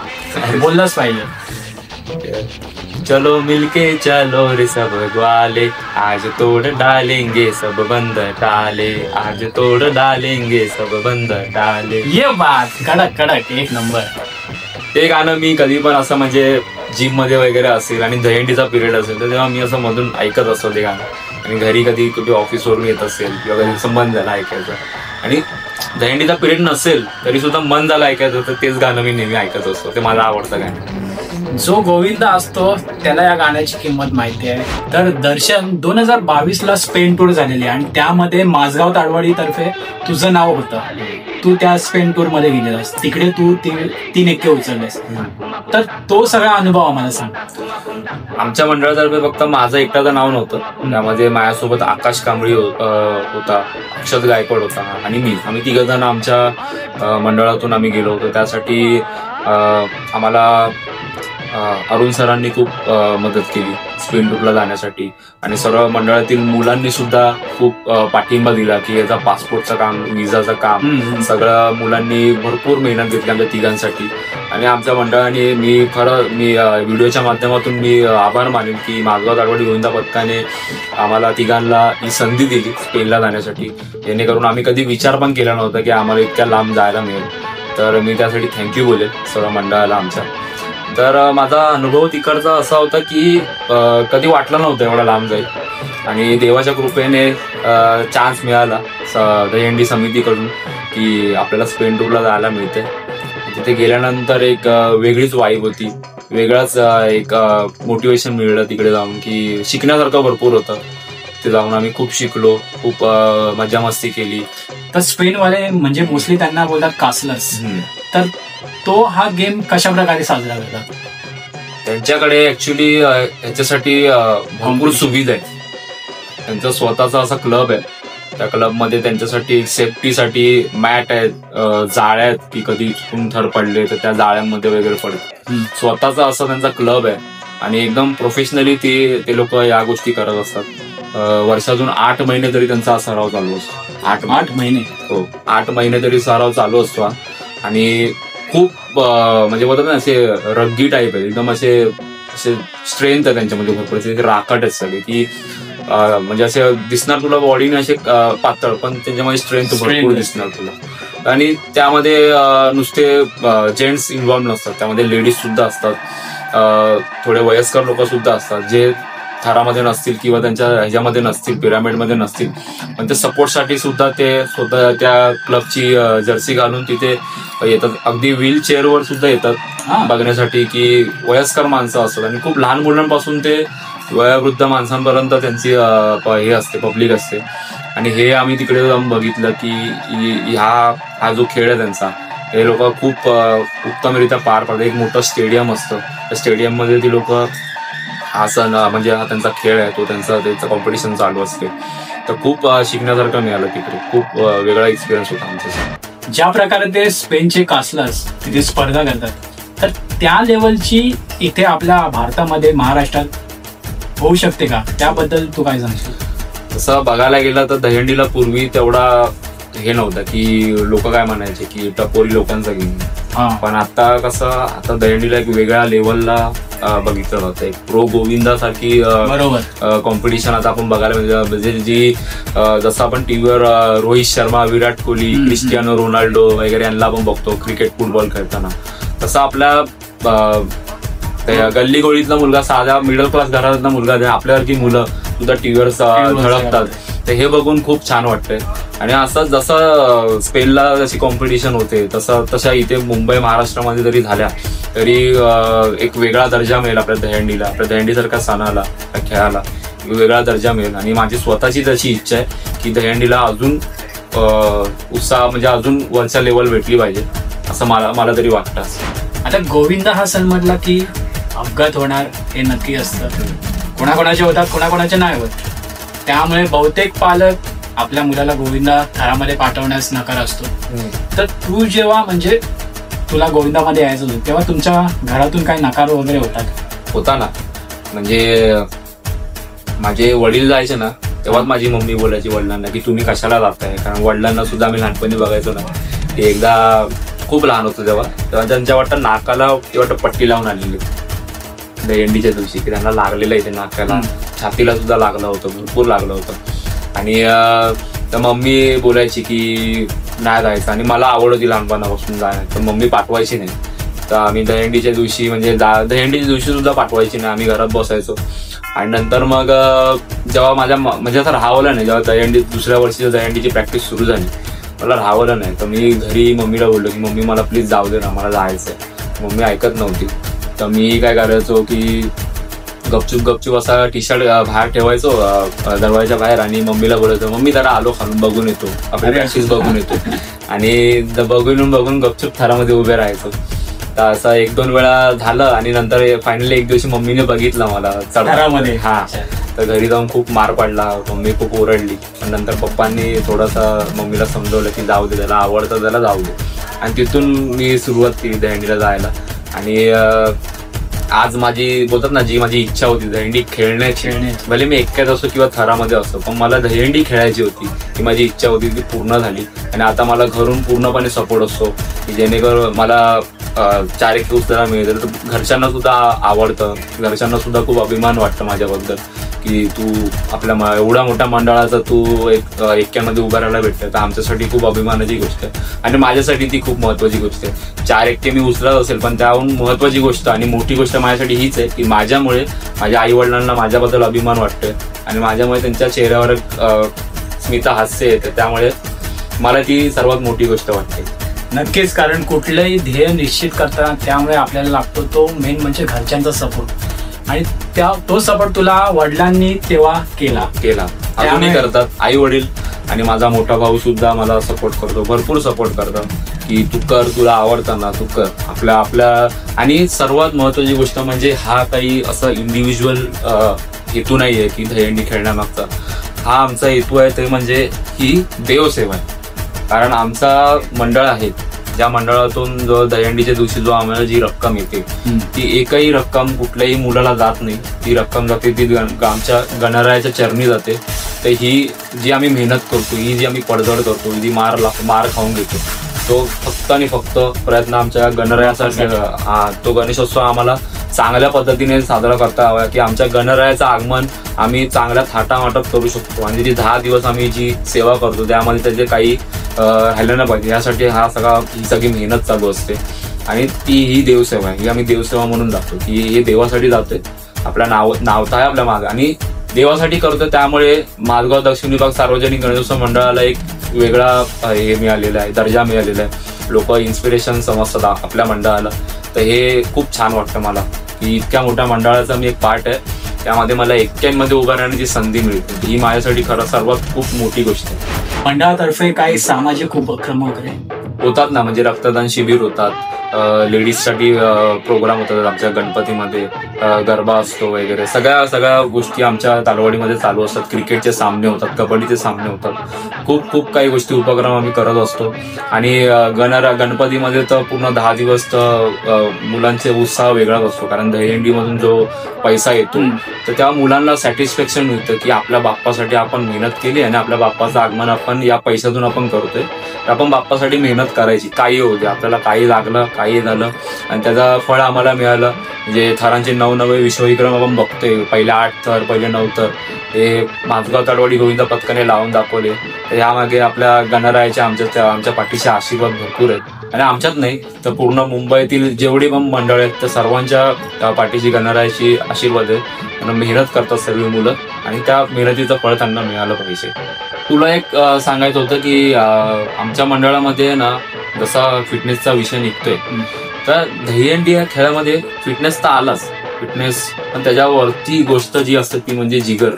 बोललंच पाहिजे. चलो मिलके चलो रे सब ग्वाले, आज तोड़ डालेंगे सब बंद डाले, आज तोड़ डालेंगे सब बंद डाले. ये बात कडक एक नंबर. ते गाणं मी कधी पण असं म्हणजे जिम मध्ये वगैरे असेल आणि दहीहंडीचा पिरियड असेल तर तेव्हा मी असं मधून ऐकत असतो ते गाणं. आणि घरी कधी कुठे ऑफिसवरून येत असेल किंवा कधी संबंध झाला ऐकायचा आणि दहीहंडीचा पिरियड नसेल तरी सुद्धा मन झालं ऐकायचं तर तेच गाणं मी नेहमी ऐकत असतो. ते मला आवडतं गाणं. जो गोविंदा असतो त्याला या गाण्याची किंमत माहिती आहे. तर दर्शन 2022ला स्पेन टूर झालेली आणि त्यामध्ये माझगाव ताडवाडी तर्फे तुझं नाव होतं. तू त्या स्पेन टूर मध्ये गेलेलास, तिकडे तू 3 एक्के उचललेस. तर तो सगळा अनुभव आम्हाला सांग. आमच्या मंडळातर्फे फक्त माझं एकटाचं नाव नव्हतं. त्यामध्ये माझ्यासोबत आकाश कांबळी होता, अक्षत गायकवाड होता आणि मी. आम्ही 3 जण आमच्या मंडळातून आम्ही गेलो होतो. त्यासाठी आम्हाला अरुण सरांनी खूप मदत केली स्पेन टूरला जाण्यासाठी आणि सर्व मंडळातील मुलांनी सुद्धा खूप पाठिंबा दिला की याचा पासपोर्टचं काम, विजाचं काम सगळं मुलांनी भरपूर मेहनत घेतली आमच्या तिघांसाठी. आणि आमच्या मंडळाने मी व्हिडिओच्या माध्यमातून मी आभार मानेन की माझगाव ताडवाडी गोविंदा पथकाने आम्हाला तिघांना ही संधी दिली स्पेनला जाण्यासाठी, जेणेकरून आम्ही कधी विचार पण केला नव्हता की आम्हाला इतक्या लांब जायला मिळेल. तर मी त्यासाठी थँक्यू बोलेन सर्व मंडळाला आमच्या. तर माझा अनुभव तिकडचा असा होता की कधी वाटलं नव्हतं एवढा लांब जाईल आणि देवाच्या कृपेने चान्स मिळाला दहीहंडी समितीकडून की आपल्याला स्पेन टूरला जायला मिळते. तिथे गेल्यानंतर एक वेगळीच वाईब होती, वेगळाच एक मोटिवेशन मिळलं तिकडे जाऊन की शिकण्यासारखं भरपूर होतं. ते जाऊन आम्ही खूप शिकलो, खूप मजा मस्ती केली. तर स्पेनवाले म्हणजे मोस्टली त्यांना बोलतात कासलर्स. तर तो हा गेम कशा प्रकारे साजरा करतात? त्यांच्याकडे ऍक्च्युली याच्यासाठी भरपूर सुविधा आहे. त्यांचा स्वतःचा असा क्लब आहे. त्या क्लबमध्ये त्यांच्यासाठी सेफ्टीसाठी मॅट आहेत, जाळ्या आहेत की कधी चुकून थर पडले तर त्या जाळ्यांमध्ये वगैरे पडतात. स्वतःचा असा त्यांचा क्लब आहे आणि एकदम प्रोफेशनली ते लोक या गोष्टी करत असतात. वर्षातून 8 महिने तरी त्यांचा सराव चालू असतो. 8 महिने? हो, 8 महिने तरी सराव चालू असतो. आणि खूप म्हणजे बोलतात ना असे रग्गी टाईप आहे, एकदम असे स्ट्रेंथ आहे त्यांच्यामध्ये भरपूर, असे राखट आहेत सगळे की म्हणजे असे दिसणार तुला बॉडीने असे पातळ पण त्यांच्यामध्ये स्ट्रेंथ भरपूर दिसणार तुला. आणि त्यामध्ये नुसते जेंट्स इन्व्हॉल्व नसतात, त्यामध्ये लेडीज सुद्धा असतात, थोडे वयस्कर लोक सुद्धा असतात जे थरामध्ये नसतील किंवा त्यांच्या ह्याच्यामध्ये नसतील, पिरामिडमध्ये नसतील, पण ते सपोर्टसाठी सुद्धा ते स्वतः त्या क्लबची जर्सी घालून तिथे येतात. अगदी व्हीलचेअरवर सुद्धा येतात बघण्यासाठी की वयस्कर माणसं असतात आणि खूप लहान मुलांपासून ते वयोवृद्ध माणसांपर्यंत त्यांची हे असते, पब्लिक असते. आणि हे आम्ही तिकडे जाऊन बघितलं की हा जो खेळ आहे त्यांचा, हे लोक खूप उत्तमरित्या पार पाडतात. एक मोठं स्टेडियम असतं, त्या स्टेडियममध्ये ती लोक असं म्हणजे हा त्यांचा खेळ आहे, तो त्यांचं कॉम्पिटिशन चालू असते. तर खूप शिकण्यासारखं मिळालं तिकडे, खूप वेगळा एक्सपिरियन्स होता आमचा. ज्या प्रकारे ते स्पेनचे कासलर्स तिथे स्पर्धा करतात तर त्या लेवलची इथे आपल्या भारतामध्ये, महाराष्ट्रात होऊ शकते का? त्याबद्दल तू काय सांगशील? तसं बघायला गेलं तर दहीहंडीला पूर्वी तेवढा हे नव्हतं की लोक काय म्हणायचे की टपोरी लोकांचा गेम. पण आता कसं, आता दहीहंडीला एक वेगळ्या लेवलला बघितलं जातं. एक प्रो गोविंदा सारखी कॉम्पिटिशन आता आपण बघायला म्हणजे जी जसं आपण टीव्हीवर रोहित शर्मा, विराट कोहली, क्रिस्टियानो रोनाल्डो वगैरे यांना आपण बघतो क्रिकेट, फुटबॉल खेळताना, तसं आपल्या गल्ली गोळीतला मुलगा, साधा मिडल क्लास घरातला मुलगा, आपल्यासारखी मुलं सुद्धा टीव्हीवर झळकतात. तर हे बघून खूप छान वाटतंय. आणि असं जसं स्पेनला जशी कॉम्पिटिशन होते तशा इथे मुंबई, महाराष्ट्रामध्ये जरी झाल्या तरी एक वेगळा दर्जा मिळेल आपल्या दहीहंडीला, आपल्या दहीहंडीसारख्या सणाला, खेळाला वेगळा दर्जा मिळेल. आणि माझी स्वतःची तशी इच्छा आहे की दहीहंडीला अजून उत्साह म्हणजे अजून वरच्या लेवल भेटली पाहिजे असं मला तरी वाटतं. आता गोविंदा हा सण म्हटला की अपघात होणार हे नक्की असतं. कोणाकोणाचे होतात, कोणाकोणाचे नाही होत. त्यामुळे बहुतेक पालक आपल्या मुलाला गोविंदा थरामध्ये पाठवण्यास नकार असतो. तर तू जेव्हा म्हणजे तुला गोविंदामध्ये यायचं होतं तेव्हा तुमच्या घरातून काही नकार वगैरे होता ना. म्हणजे माझे वडील जायचे ना तेव्हाच माझी मम्मी बोलायची वडिलांना की तुम्ही कशाला जाताय, कारण वडिलांना सुद्धा आम्ही लहानपणी बघायचो ना. ते एकदा खूप लहान होतो तेव्हा त्यांच्या वाटतं नाकाला पट्टी लावून आलेली दहीहंडीच्या दिवशी की त्यांना लागलेलं आहे ते नाकाला, छातीला सुद्धा लागलं होतं, भरपूर लागलं होतं. आणि तर मम्मी बोलायची की नाही जायचं. आणि मला आवड होती लहानपणापासून जायला, तर मम्मी पाठवायची नाही. तर आम्ही दहीहंडीच्या दिवशी म्हणजे दहीहंडीच्या दिवशी सुद्धा पाठवायची नाही, आम्ही घरात बसायचो. आणि नंतर मग जेव्हा म्हणजे असं राहावलं नाही, जेव्हा दुसऱ्या वर्षीच्या दहीहंडीची प्रॅक्टिस सुरू झाली मला राहावलं नाही. तर मी घरी मम्मीला बोललो की मम्मी मला प्लीज जाऊ दे ना, मला जायचंय. मम्मी ऐकत नव्हती. तर मी काय करायचो की गपचूप असा टी शर्ट बाहेर ठेवायचो दरवाजाच्या बाहेर आणि मम्मीला बोलायचो मम्मी जरा आलो खालून बघून येतो, आपली प्रॅक्टिस बघून येतो. आणि बघून गपचूप थरामध्ये उभे राहायचो. तर असं 1-2 वेळा झालं आणि नंतर फायनली एक दिवशी मम्मीने बघितलं मला थरामध्ये. हा, तर घरी जाऊन खूप मार पडला, मम्मी खूप ओरडली. पण नंतर पप्पांनी थोडासा मम्मीला समजवलं की जाऊ दे, त्याला आवडतं त्याला जाऊ दे. आणि तिथून मी सुरुवात केली दहीहंडीला जायला. आणि आज माझी बोलतात ना, जी माझी इच्छा होती दहीहंडी खेळण्याची, भले मी एकट्यात असो किंवा थरामध्ये असो, पण मला दहीहंडी खेळायची होती, ही माझी इच्छा होती, ती पूर्ण झाली. आणि आता मला घरून पूर्णपणे सपोर्ट असतो की जेणेकरून मला 4 एक दिवस त्याला मिळेल. तर घरच्यांना सुद्धा आवडतं, घरच्यांना सुद्धा खूप अभिमान वाटतं माझ्याबद्दल की तू आपल्या एवढ्या मोठ्या मंडळाचा तू एक्क्यांमध्ये उभा राहायला भेटतं. तर आमच्यासाठी खूप अभिमानाची गोष्ट आहे आणि माझ्यासाठी ती खूप महत्वाची गोष्ट आहे. 4 एक्के मी उचलत असेल, पण त्याहून महत्वाची गोष्ट आणि मोठी गोष्ट माझ्यासाठी हीच आहे की माझ्यामुळे माझ्या आई वडिलांना माझ्याबद्दल अभिमान वाटतोय आणि माझ्यामुळे त्यांच्या चेहऱ्यावर स्मित हास्य येते. त्यामुळे मला ती सर्वात मोठी गोष्ट वाटते. नक्कीच, कारण कुठलंही ध्येय निश्चित करताना त्यामुळे आपल्याला लागतो तो मेन म्हणजे घरच्यांचा सपोर्ट. आणि तो सपोर्ट तुला वडिलांनी तेव्हा केला. अजूनही करतात आई वडील. आणि माझा मोठा भाऊ सुद्धा मला सपोर्ट करतो, भरपूर सपोर्ट करतात की तू कर, तुला आवडतं ना तू कर. आपल्या आणि सर्वात महत्वाची गोष्ट म्हणजे हा काही असं इंडिव्हिज्युअल हेतू नाहीये की दहीहंडी खेळण्यामागचा. हा आमचा हेतू आहे ते म्हणजे ही देवसेवा आहे. कारण आमचा मंडळ आहे, ज्या मंडळातून जो दहीहंडीच्या दिवशी जो आम्हाला जी रक्कम येते ती एकही रक्कम कुठल्याही मुलाला जात नाही. ती रक्कम जाते ती आमच्या गणरायाच्या चरणी जाते. तर ही जी आम्ही मेहनत करतो, ही जी आम्ही पडझड करतो, जी मार खाऊन घेतो, तो फक्त आणि फक्त प्रयत्न आमच्या गणरायाचा तो गणेशोत्सव आम्हाला चांगल्या पद्धतीने साजरा करता हवा की आमच्या गणरायाचं आगमन आम्ही चांगल्या थाटामाटात करू शकतो. आणि जी 10 दिवस आम्ही जी सेवा करतो त्यामध्ये त्याचे काही राहिलं नाही पाहिजे, यासाठी ही सगळी मेहनत चालू असते. आणि ही देवसेवा आहे, ही आम्ही देवसेवा म्हणून जातो की हे देवासाठी जातोय. आपल्या नावता आहे आपल्या मागे आणि देवासाठी करतो. त्यामुळे माझगाव दक्षिण विभाग सार्वजनिक गणेशोत्सव मंडळाला एक वेगळा हे मिळालेला आहे, दर्जा मिळालेला आहे. लोक इन्स्पिरेशन समजतात आपल्या मंडळाला. तर हे खूप छान वाटतं मला की इतक्या मोठ्या मंडळाचा मी एक पार्ट आहे. त्यामध्ये मला एक्क्यांमध्ये उभा राहण्याची संधी मिळते, ही माझ्यासाठी खरं सर्वात खूप मोठी गोष्ट आहे. मंडळातर्फे काही सामाजिक उपक्रम वगैरे होतात ना, म्हणजे रक्तदान शिबिर होतात, लेडीजसाठी प्रोग्राम होतात आमच्या गणपतीमध्ये, गरबा असतो वगैरे, सगळ्या गोष्टी आमच्या तालवाडीमध्ये चालू असतात. क्रिकेटचे सामने होतात, कबड्डीचे सामने होतात, खूप काही गोष्टी उपक्रम आम्ही करत असतो. आणि गणपतीमध्ये तर पूर्ण 10 दिवस तर मुलांचे उत्साह वेगळाच असतो. कारण दहीहंडीमधून जो पैसा येतो तर त्या मुलांना सॅटिस्फॅक्शन मिळतं की आपल्या बाप्पासाठी आपण मेहनत केली आणि आपल्या बाप्पाचं आगमन आपण या पैशातून आपण करतोय. तर आपण बाप्पासाठी मेहनत करायची, काही होऊ दे, आपल्याला काही लागलं काही झालं आणि त्याचं फळ आम्हाला मिळालं. म्हणजे थरांचे नवनवे विश्वविक्रम आपण बघतोय, पहिले 8 थर, पहिले 9 थर हे माझगाव तालवाडी गोविंद पथकाने लावून दाखवले. तर यामागे आपल्या गणरायाचे आमच्या पाठीचे आशीर्वाद भरपूर आहेत. आणि आमच्यात नाही तर पूर्ण मुंबईतील जेवढी पण मंडळ आहेत तर सर्वांच्या पाठीशी गणरायाची आशीर्वाद आहे. आणि मेहनत करतात सर्व मुलं आणि त्या मेहनतीचं फळ त्यांना मिळालं पाहिजे. तुला एक सांगायचं होतं की आमच्या मंडळामध्ये ना जसा फिटनेसचा विषय निघतोय तर दहीहंडी या खेळामध्ये फिटनेस तर आलाच, फिटनेस, पण त्याच्यावरती गोष्ट जी असते ती म्हणजे जिगर,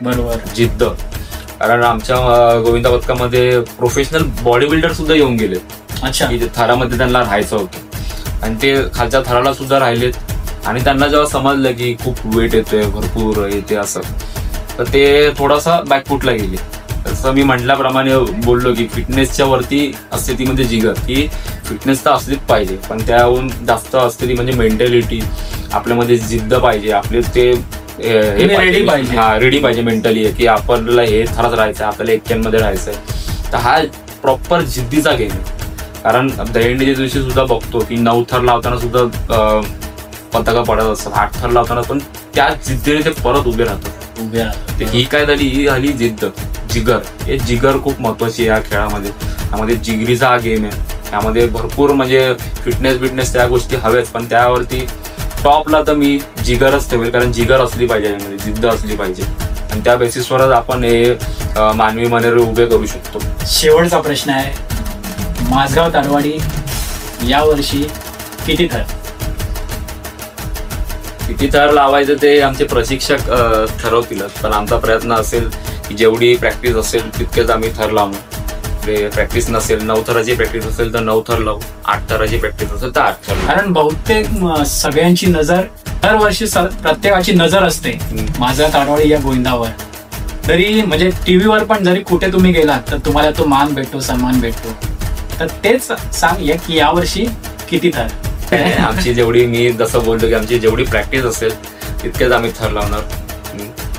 बरोबर, जिद्द. कारण आमच्या गोविंदा पथकामध्ये प्रोफेशनल बॉडी बिल्डर सुद्धा येऊन गेले. अच्छा. की थरामध्ये त्यांना राहायचं होतं आणि ते खालच्या थराला सुद्धा राहिलेत. आणि त्यांना जेव्हा समजलं की खूप वेट येतोय, भरपूर येते असं, तर ते थोडासा बॅकफुटला गेले. तसं मी म्हटल्याप्रमाणे बोललो की फिटनेसच्या वरती असते ती म्हणजे जिगर. की फिटनेस तर असलीच पाहिजे, पण त्याहून जास्त असते ती म्हणजे मेंटॅलिटी. आपल्यामध्ये जिद्द पाहिजे, आपले ते रेडी पाहिजे मेंटली की आपल्याला हे थरात राहायचं, आपल्याला एक्क्यांमध्ये राहायचंय. तर हा प्रॉपर जिद्दीचा गेम आहे. कारण दहीहंडीच्या दिवशी सुद्धा बघतो की 9 थर लावताना सुद्धा पताका पडत असतात, 8 थर लावताना, पण त्या जिद्दीने ते परत उभे राहतात. ही काय झाली, ही झाली जिद्द, जिगर. हे जिगर खूप महत्वाची आहे या खेळामध्ये. यामध्ये जिगरीचा हा गेम आहे. यामध्ये भरपूर म्हणजे फिटनेस त्या गोष्टी हव्याच, पण त्यावरती टॉपला तर मी जिगरच ठेवेल. कारण जिगर असली पाहिजे, यामध्ये जिद्द असली पाहिजे. आणि त्या बेसिसवरच आपण हे मानवी मनोरे उभे करू शकतो. शेवटचा प्रश्न आहे, माझगाव ताडवाडी यावर्षी किती थर? किती थर लावायचं ते आमचे प्रशिक्षक ठरवतीलच, पण आमचा प्रयत्न असेल की जेवढी प्रॅक्टिस असेल तितकेच आम्ही थर लावू. प्रॅक्टिस नसेल, 9 थराची प्रॅक्टिस असेल तर 9 थर लावू, 8 थराची प्रॅक्टिस असेल तर 8 थर. कारण बहुतेक सगळ्यांची नजर दरवर्षी प्रत्येकाची नजर असते माझगाव ताडवाडी या गोविंदावर. तरी म्हणजे टीव्हीवर पण जरी कुठे तुम्ही गेलात तर तुम्हाला तो मान भेटतो, सन्मान भेटतो. तर तेच सांग की यावर्षी किती थर? आमची जेवढी, मी जसं बोलतो की आमची जेवढी प्रॅक्टिस असेल तितकेच आम्ही थर लावणार.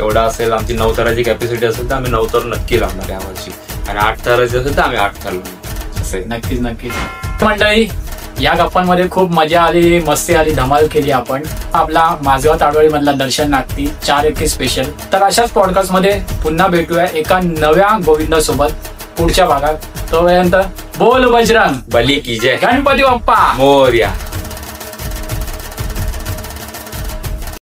एवढा असेल आमची 9 थराची कॅपॅसिटी असेल तर आम्ही 9 थर नक्की लावणार यावर्षी, आणि 8 थराची असेल तर आम्ही 8 थर लावणार. असे नक्कीच नक्कीच. मंडळी, या गप्पांमध्ये खूप मजा आली, मस्ती आली, धमाल केली आपण. आपला माझगाव ताडवाडी मधला दर्शन नागती 4 स्पेशल. तर अशाच पॉडकास्ट मध्ये पुन्हा भेटूया एका नव्या गोविंदासोबत पुढच्या भागात. तोपर्यंत बोल बजरंग बली की जय, गणपती बाप्पा मोरया.